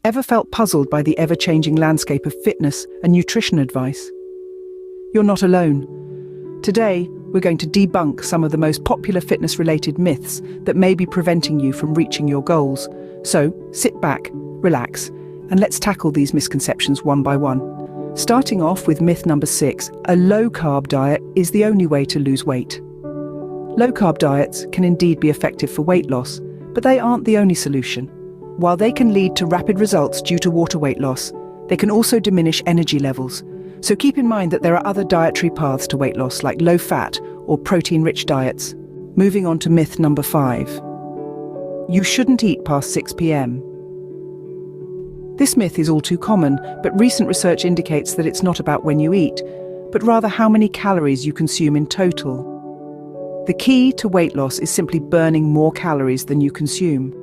Ever felt puzzled by the ever-changing landscape of fitness and nutrition advice? You're not alone. Today, we're going to debunk some of the most popular fitness-related myths that may be preventing you from reaching your goals. So, sit back, relax, and let's tackle these misconceptions one by one. Starting off with myth number 6, a low-carb diet is the only way to lose weight. Low-carb diets can indeed be effective for weight loss, but they aren't the only solution. While they can lead to rapid results due to water weight loss, they can also diminish energy levels. So keep in mind that there are other dietary paths to weight loss, like low-fat or protein-rich diets. Moving on to myth number 5. You shouldn't eat past 6 p.m. This myth is all too common, but recent research indicates that it's not about when you eat, but rather how many calories you consume in total. The key to weight loss is simply burning more calories than you consume.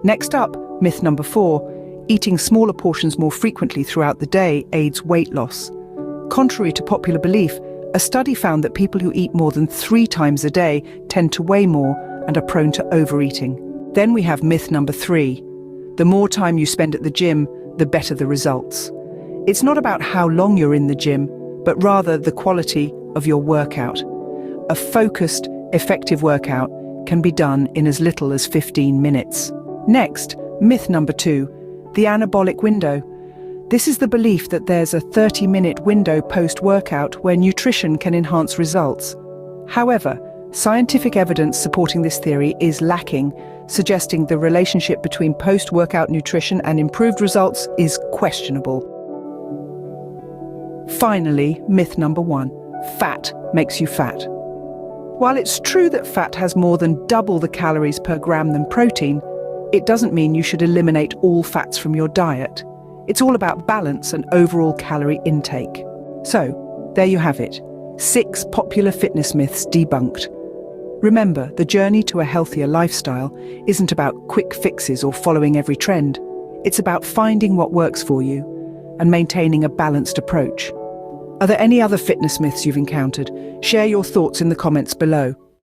Next up, myth number 4, eating smaller portions more frequently throughout the day aids weight loss. Contrary to popular belief, a study found that people who eat more than 3 times a day tend to weigh more and are prone to overeating. Then we have myth number 3. The more time you spend at the gym, the better the results. It's not about how long you're in the gym, but rather the quality of your workout. A focused, effective workout can be done in as little as 15 minutes. Next, myth number 2, the anabolic window. This is the belief that there's a 30-minute window post-workout where nutrition can enhance results. However, scientific evidence supporting this theory is lacking, suggesting the relationship between post-workout nutrition and improved results is questionable. Finally, myth number 1, fat makes you fat. While it's true that fat has more than double the calories per gram than protein, it doesn't mean you should eliminate all fats from your diet. It's all about balance and overall calorie intake. So, there you have it. 6 popular fitness myths debunked. Remember, the journey to a healthier lifestyle isn't about quick fixes or following every trend. It's about finding what works for you and maintaining a balanced approach. Are there any other fitness myths you've encountered? Share your thoughts in the comments below.